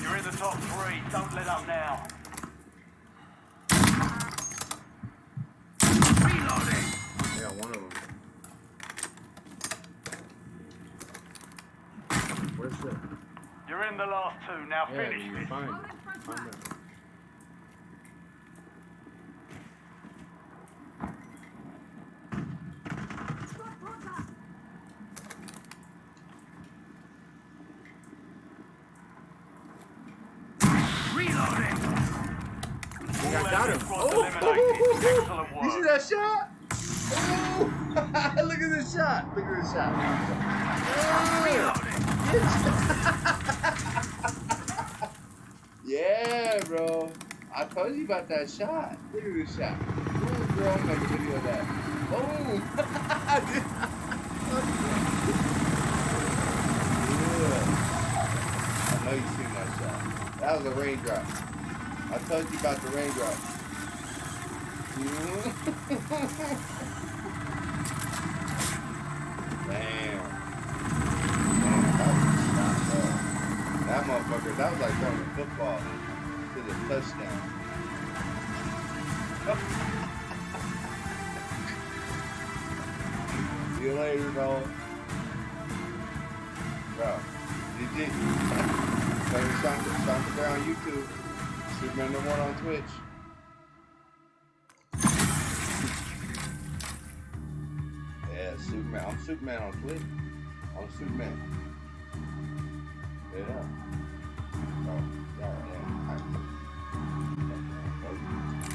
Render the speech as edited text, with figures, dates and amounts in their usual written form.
You're in the top 3. Don't let up now. Reloading. Yeah, one of them. Where's the? You're in the last 2. Now finish you're this. fine. Find it. Reloading. I got him. Excellent work. You see that shot? Oh, look at this shot. Look at this shot. Reloading. Yeah, bro. I told you about that shot. Look at this shot. Ooh, bro, I'm making a video of that. Boom. Yeah. I know you seen that shot. That was a raindrop. I told you about the raindrop. Damn. That motherfucker, that was like throwing a football to the touchdown. See you later, bro. Bro, GG. Stomp Bear on YouTube. Superman #1 on Twitch. Yeah, Superman. I'm Superman on Twitch. I'm Superman. Yeah. Oh, yeah.